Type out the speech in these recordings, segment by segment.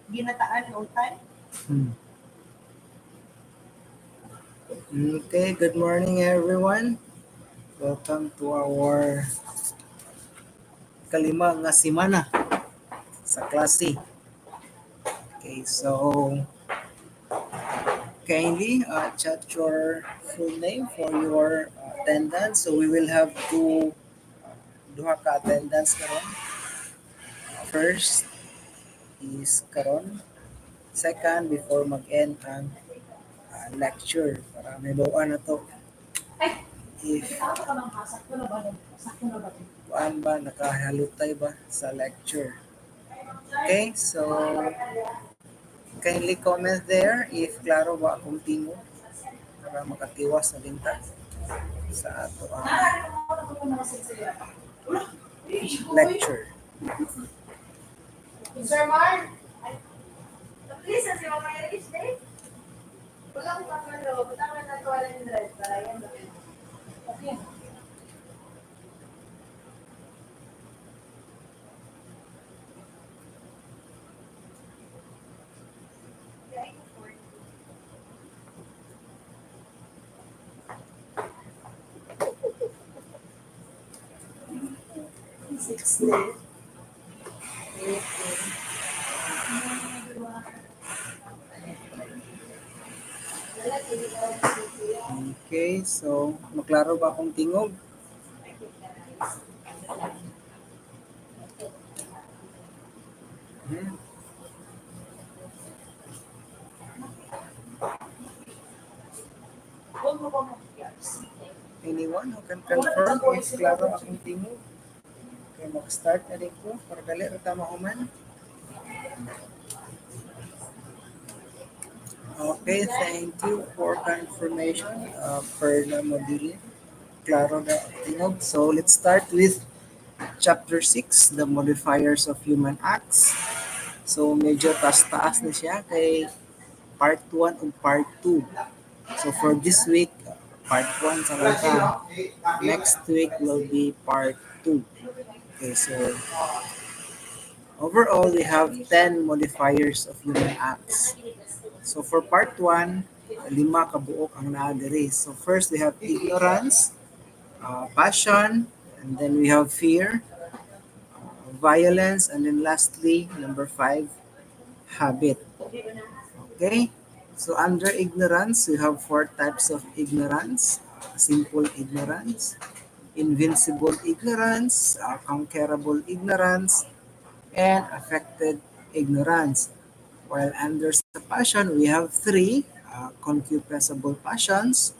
Ginataan all time. Okay, good morning everyone. Welcome to our kalima nga semana sa klase. Okay, so kindly chat your full name for your attendance. So we will have to duha ka attendance karon. First is karon. Second, before mag-end ang lecture para may bawaan na to. If kuan ba nakahalutay ba sa lecture. Okay, so kindly comment there if klaro ba akong tingo para makatiwas na dinta sa ato ang lecture. Sir Mark, please, as you want to reach day? Wala ko pa pero butang na nagkawala ni Dred para yan. Okay. Okay, so maklaro ba akong tingog? Hmm. Anyone who can confirm if klaro akong tingog? Okay, mag-start na rin ko para dali tama human. Okay, thank you for confirmation per na module. Klaro na tingog. So let's start with chapter 6, the modifiers of human acts. So medyo taas-taas na siya kay part 1 ug part 2. So for this week, part 1 sa ka. Next week will be part 2. Okay, so overall we have 10 modifiers of human acts. So for part 1, lima ka buok ang naa diri. So first we have ignorance, passion, and then we have fear, violence, and then lastly, number 5, habit. Okay? So under ignorance, we have 4 types of ignorance. Simple ignorance, invincible ignorance, conquerable ignorance, and affected ignorance. While under sa passion, we have 3, concupiscible passions,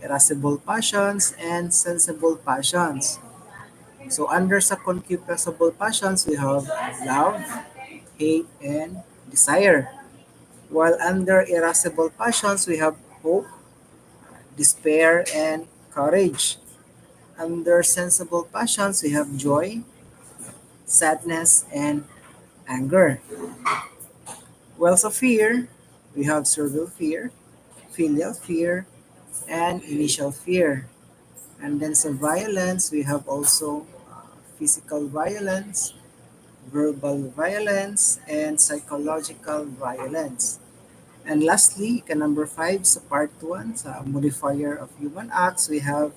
irascible passions, and sensible passions. So under sa concupiscible passions, we have love, hate, and desire. While under irascible passions, we have hope, despair, and courage. Under sensible passions, we have joy, sadness, and anger. While sa fear, we have servile fear, filial fear, and initial fear. And then sa violence, we have also physical violence, verbal violence, and psychological violence. And lastly, number 5 sa part 1, sa modifier of human acts, we have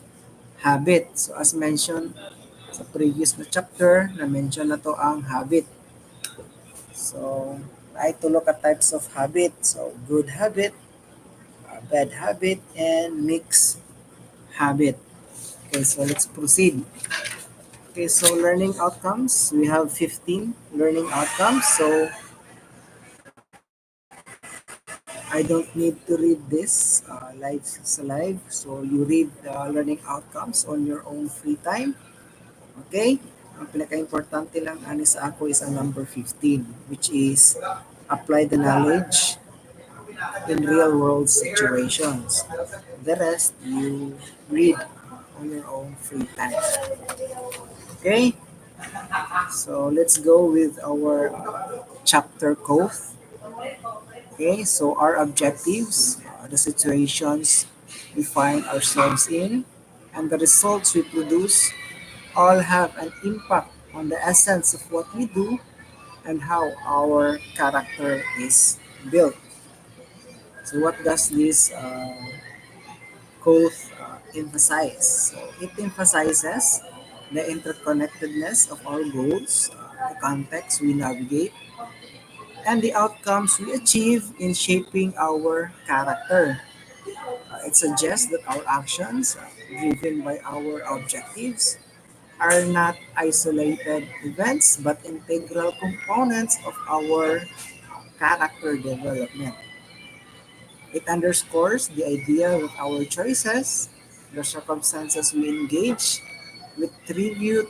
habit. So as mentioned sa previous na chapter, na-mention na to ang habit. So, ay tulo ka types of habit. So, good habit, bad habit, and mixed habit. Okay, so let's proceed. Okay, so learning outcomes, we have 15 learning outcomes. So, I don't need to read this live sa live. So, you read the learning outcomes on your own free time. Okay? Ang pinaka-importante lang ani sa ako is ang number 15, which is apply the knowledge in real world situations. The rest, you read on your own free time. Okay? So, let's go with our chapter code. Okay, so our objectives, the situations we find ourselves in, and the results we produce all have an impact on the essence of what we do and how our character is built. So what does this quote emphasize? So it emphasizes the interconnectedness of our goals, the context we navigate, and the outcomes we achieve in shaping our character. It suggests that our actions, driven by our objectives, are not isolated events but integral components of our character development. It underscores the idea that our choices, the circumstances we engage with contribute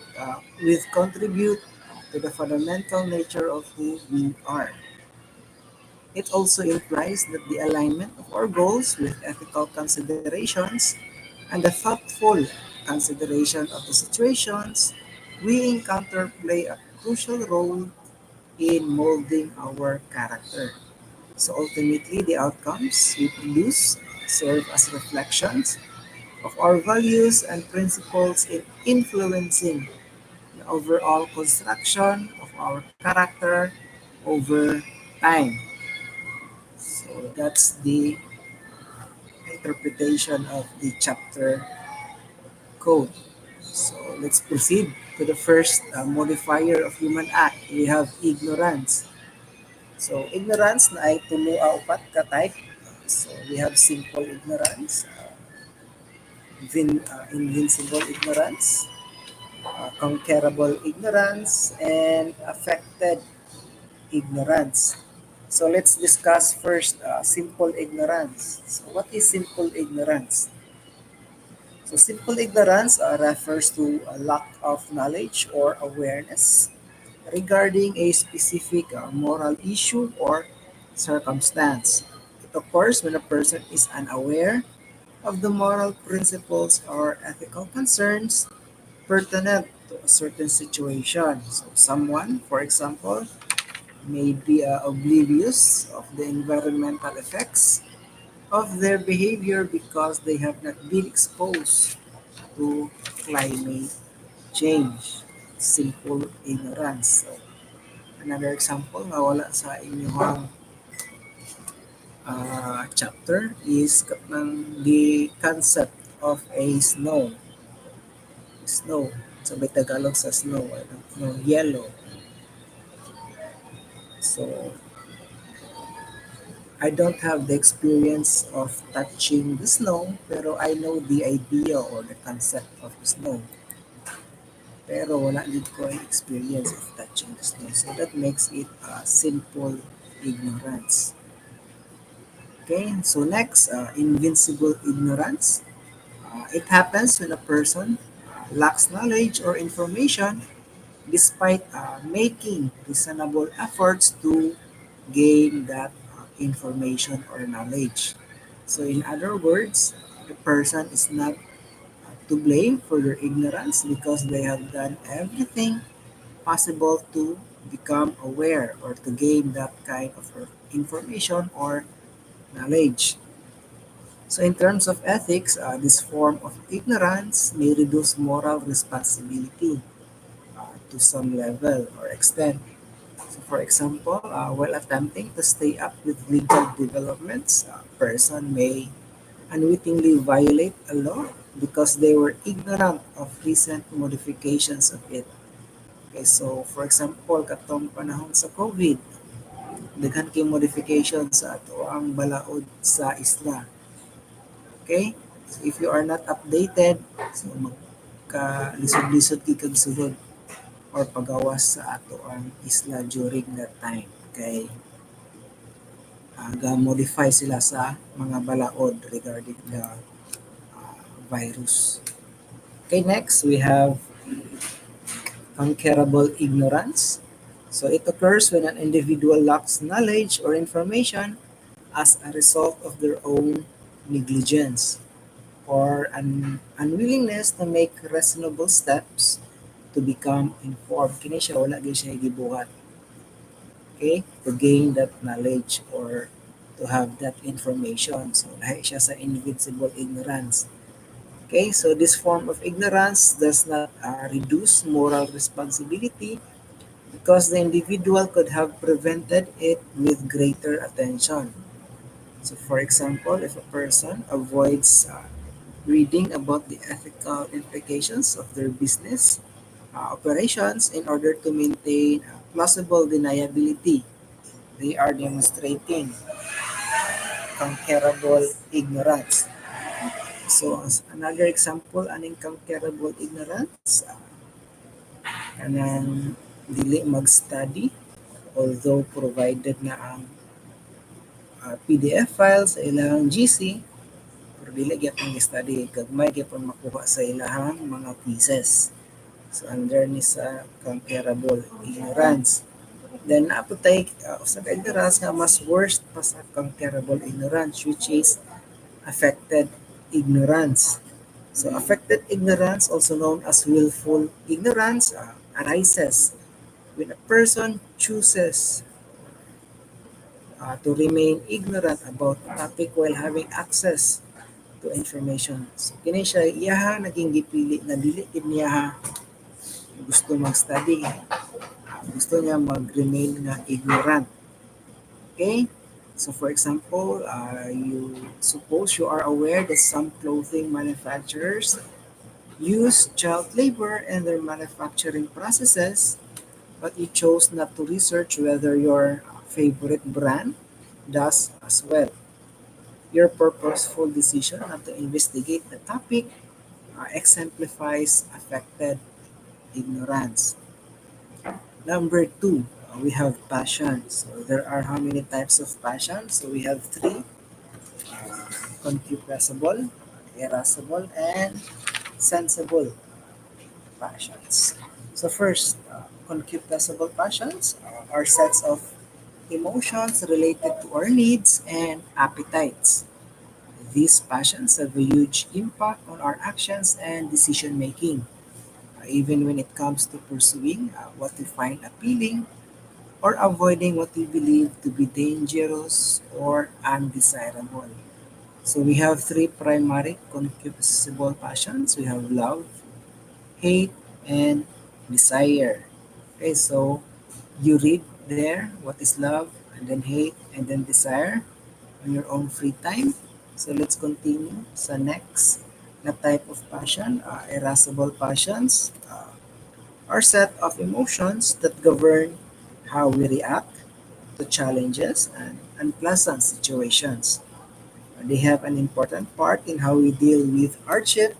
to the fundamental nature of who we are. It also implies that the alignment of our goals with ethical considerations and the thoughtful consideration of the situations we encounter play a crucial role in molding our character. So ultimately, the outcomes we produce serve as reflections of our values and principles in influencing the overall construction of our character over time. So that's the interpretation of the chapter code. So let's proceed to the first modifier of human act. We have ignorance. So ignorance na ay tulo a upat ka type. So we have simple ignorance, invincible ignorance, conquerable ignorance, and affected ignorance. So let's discuss first simple ignorance. So what is simple ignorance? So simple ignorance refers to a lack of knowledge or awareness regarding a specific moral issue or circumstance. It occurs when a person is unaware of the moral principles or ethical concerns pertinent to a certain situation. So someone, for example, may be oblivious of the environmental effects of their behavior because they have not been exposed to climate change. Simple ignorance. So, another example na wala sa inyong chapter is the concept of a snow. Snow. Sabay Tagalog sa snow, ano, no, yellow. So, I don't have the experience of touching the snow, pero I know the idea or the concept of the snow. Pero wala din ko ang experience of touching the snow. So that makes it simple ignorance. Okay, so next, invincible ignorance. It happens when a person lacks knowledge or information despite making reasonable efforts to gain that information or knowledge. So, in other words, the person is not to blame for their ignorance because they have done everything possible to become aware or to gain that kind of information or knowledge. So, in terms of ethics, this form of ignorance may reduce moral responsibility to some level or extent. So, for example, while attempting to stay up with legal developments, a person may unwittingly violate a law because they were ignorant of recent modifications of it. Okay, so for example, katong panahon sa COVID, daghan kay modification sa ato ang balaod sa isla. Okay? So if you are not updated, so magka-lisod-lisod kag sulod or pagawas sa ato ang isla during that time. Okay? Ga-modify sila sa mga balaod regarding the virus. Okay, next we have conquerable ignorance. So it occurs when an individual lacks knowledge or information as a result of their own negligence or an unwillingness to make reasonable steps to become informed. Kini siya wala gyud siya gibuhat. Okay? To gain that knowledge or to have that information. So lahi siya sa invincible ignorance. Okay, so this form of ignorance does not reduce moral responsibility because the individual could have prevented it with greater attention. So, for example, if a person avoids reading about the ethical implications of their business operations in order to maintain plausible deniability, they are demonstrating conquerable ignorance. So, as another example, aning conquerable ignorance, kanang dili mag-study, although provided na ang PDF files sa ilang GC, pero dili gyapon study gagmay gyapon makuha sa ilahang mga quizzes. So under ni sa comparable ignorance. Then naputay usa ka ignorance nga mas worst pa sa comparable ignorance, which is affected ignorance. So affected ignorance, also known as willful ignorance, arises when a person chooses to remain ignorant about a topic while having access to information. So kini siya iyaha naging gipili na dili gid niya gusto mag-study. Gusto niya mag-remain nga ignorant. Okay? So for example, you suppose you are aware that some clothing manufacturers use child labor in their manufacturing processes, but you chose not to research whether your favorite brand does as well. Your purposeful decision not to investigate the topic exemplifies affected ignorance. Number two, we have passion. So there are how many types of passion? So we have three: concupiscible, irascible, and sensible passions. So first, concupiscible passions are sets of emotions related to our needs and appetites. These passions have a huge impact on our actions and decision making, even when it comes to pursuing what we find appealing or avoiding what we believe to be dangerous or undesirable. So we have three primary concupiscible passions. We have love, hate, and desire. Okay, so you read there what is love, and then hate, and then desire on your own free time. So let's continue sa next na type of passion, irascible passions. Are set of emotions that govern how we react to challenges and unpleasant situations. They have an important part in how we deal with hardship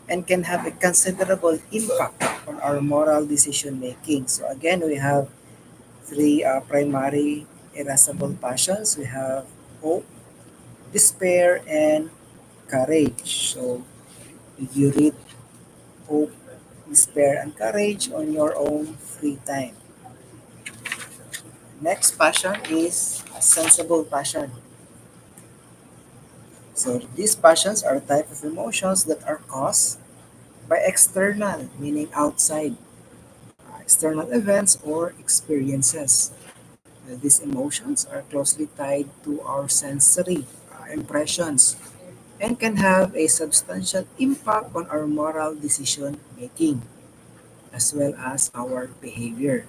and can have a considerable impact on our moral decision making. So again, we have three primary irascible passions. We have hope, despair, and courage. So you read hope, despair, and courage on your own free time. Next passion is a sensible passion. So these passions are a type of emotions that are caused by external, meaning outside, external events or experiences. These emotions are closely tied to our sensory impressions and can have a substantial impact on our moral decision making as well as our behavior.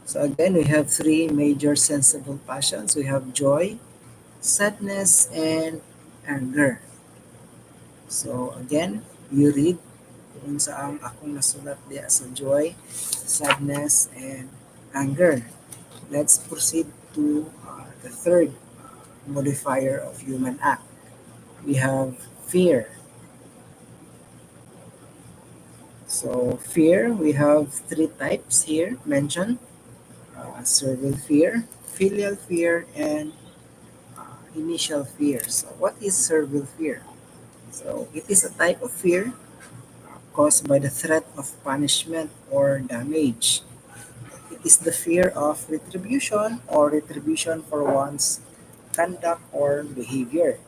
So again, we have three major sensible passions. We have joy, sadness, and anger. So again, you read kung saan akong nasulat diya sa joy, sadness, and anger. Let's proceed to the third modifier of human act. We have fear. So fear, we have three types here mentioned. Servile fear, filial fear, and initial fear. So what is servile fear? So it is a type of fear caused by the threat of punishment or damage. It is the fear of retribution or retribution for one's conduct or behavior.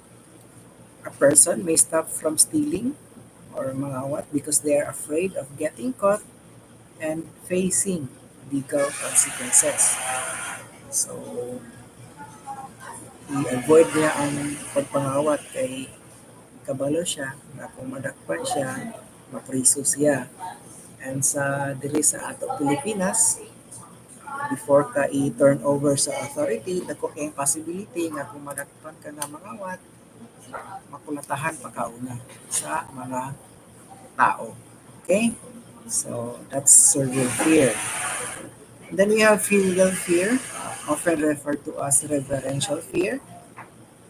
A person may stop from stealing or mangawat because they are afraid of getting caught and facing legal consequences. So, i-avoid niya ang pagpangawat kay kabalo siya na kung madakpan siya, mapriso siya. And sa diri sa ato Pilipinas, before ka i-turn over sa authority, dako kay possibility nga kung madakpan ka nga mga wat, makulatahan pa kauna sa mga tao. Okay? So, that's servile fear. Then we have filial fear, often referred to as reverential fear.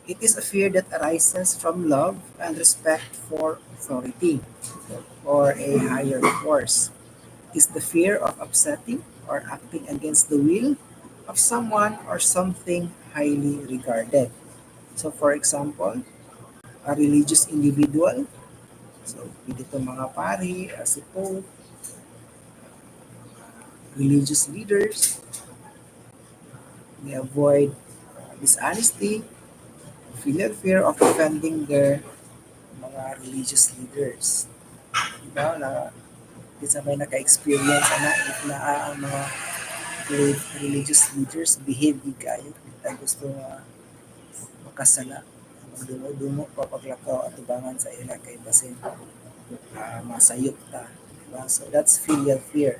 It is a fear that arises from love and respect for authority or a higher force. It is the fear of upsetting or acting against the will of someone or something highly regarded. So for example, a religious individual, so dito mga pari, si Pope, religious leaders, may avoid dishonesty, filial fear of offending their mga religious leaders. Diba? Di sa may naka-experience if na ang mga religious leaders behave di kayo. Kita gusto nga makasala. Magdungo-dungo pa paglakaw at tubangan sa ila kay basin masayop ta. Diba? So that's filial fear.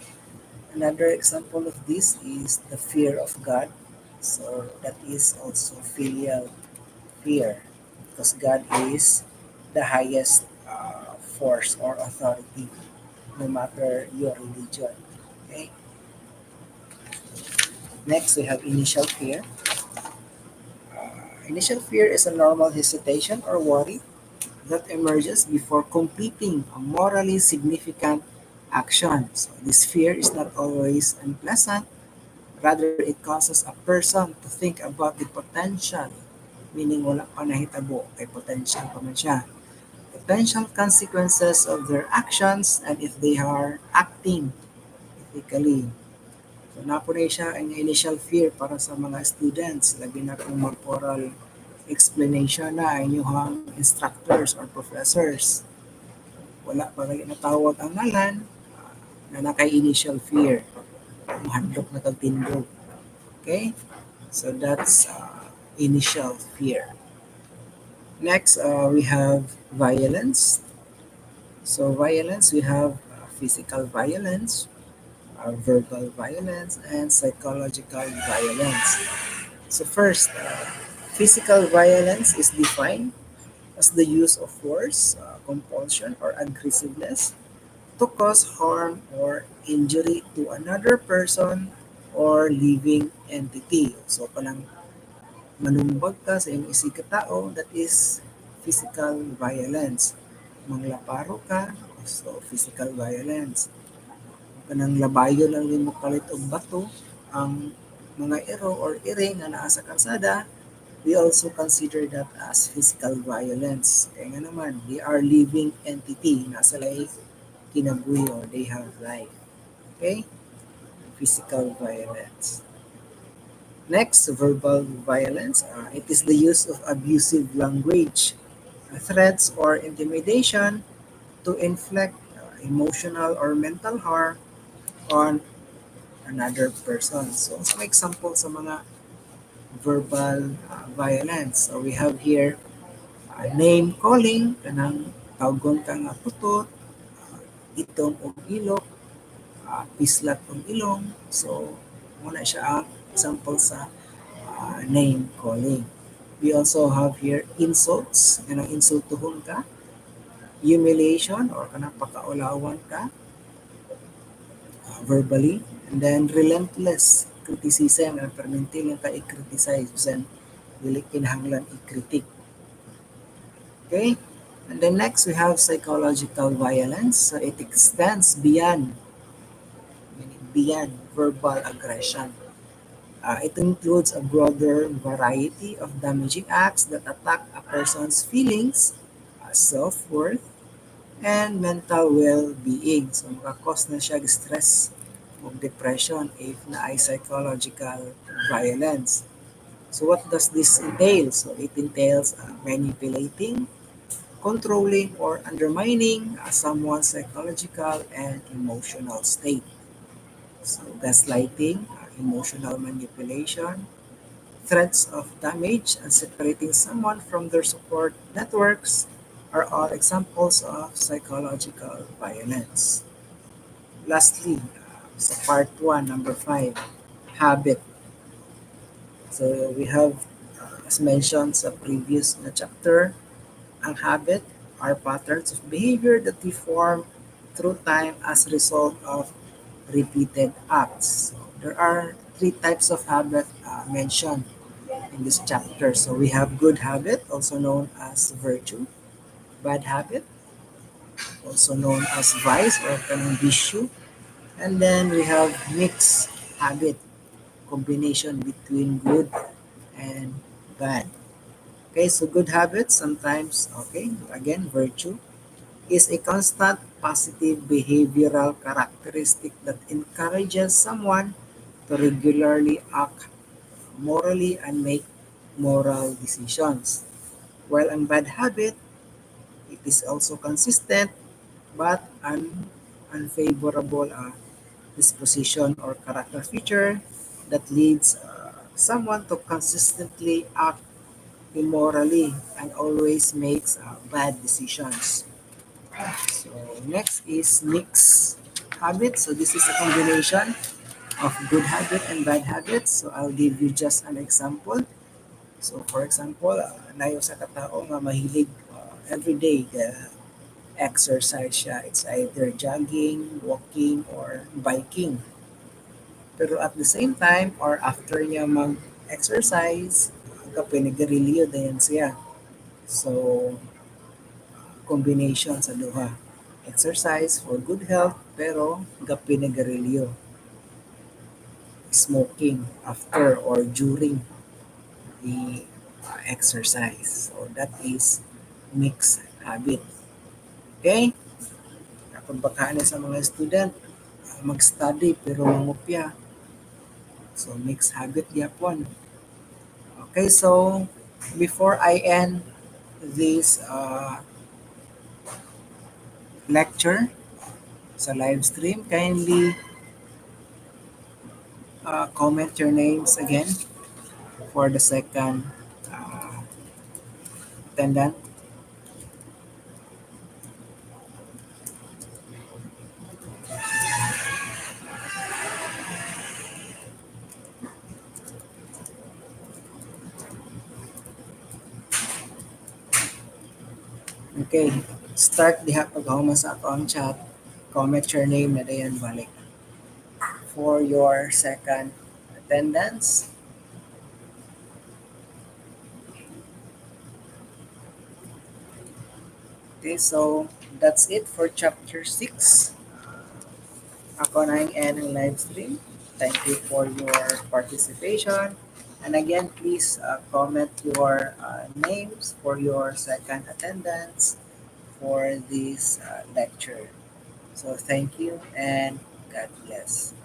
Another example of this is the fear of God. So that is also filial fear because God is the highest force or authority no matter your religion. Okay. Next, we have initial fear. Initial fear is a normal hesitation or worry that emerges before completing a morally significant action. So this fear is not always unpleasant. Rather, it causes a person to think about the potential, meaning wala pa nahitabo, kay potential pa man siya. Potential consequences of their actions and if they are acting ethically. So napunay siya ang initial fear para sa mga students, labi na kung mag-oral explanation na ang inyong instructors or professors. Wala pa rin natawag ang ngalan na naka-initial fear. Mahadlok na tagtindog. Okay? So that's initial fear. Next, we have violence. So violence, we have physical violence, verbal violence, and psychological violence. So first, physical violence is defined as the use of force, compulsion, or aggressiveness to cause harm or injury to another person or living entity. So kanang manumbag ka sa iyong isig tao, that is physical violence. Manglaparo ka, so physical violence. Kanang labayo lang din mo palit og bato, ang mga ero or ire nga naa sa kalsada, we also consider that as physical violence. Kaya nga naman, they are living entity, nasa lay kinabuhi or they have life. Okay? Physical violence. Next, verbal violence. It is the use of abusive language, threats, or intimidation to inflict emotional or mental harm on another person. So, some example sa mga verbal violence. So, we have here name calling, kanang tawgon ka nga putot, itong og ilok, pislat og ilong. So, muna siya ang example sa name calling. We also have here insults, kanang insultuhon ka, humiliation or kanang pakaulawan ka verbally, and then relentless criticism and permintil ka i-criticize then dili kinahanglan i-critique. Okay? And then next we have psychological violence. So it extends beyond verbal aggression. It includes a broader variety of damaging acts that attack a person's feelings, self-worth, and mental well-being. So makakos na siya stress o depression if na ay psychological violence. So what does this entail? So it entails manipulating, controlling, or undermining someone's psychological and emotional state. So gaslighting, emotional manipulation, threats of damage, and separating someone from their support networks are all examples of psychological violence. Lastly, sa part 1, number 5, habit. So we have, as mentioned sa previous na chapter, ang habit are patterns of behavior that we form through time as a result of repeated acts. So there are three types of habit mentioned in this chapter. So we have good habit, also known as virtue, bad habit, also known as vice or kanang bisyo, and then we have mixed habit, combination between good and bad. Okay, so good habits sometimes, okay, again, virtue is a constant positive behavioral characteristic that encourages someone to regularly act morally and make moral decisions. While a bad habit, it is also consistent but an unfavorable disposition or character feature that leads someone to consistently act immorally and always makes bad decisions. So next is mixed habits. So this is a combination of good habit and bad habits. So I'll give you just an example. So for example, nayo sa katao nga mahilig every day exercise siya. It's either jogging, walking, or biking. Pero at the same time or after niya mag-exercise, kapinigarilyo din siya. So combination sa duha. Exercise for good health pero gapinigarilyo. Smoking after or during the exercise. So that is mixed habit. Okay? Kapag baka sa mga student, mag-study pero mangupya. So mixed habit yapon. Okay, so before I end this lecture sa live stream, kindly comment your names again for the second uh, attendant. Okay, start diha paghuma sa ato ang chat. Comment your name na dayon balik for your second attendance. Okay, so that's it for chapter 6. Ako na yung end ng live stream. Thank you for your participation. And again, please comment your names for your second attendance for this lecture. So thank you and God bless.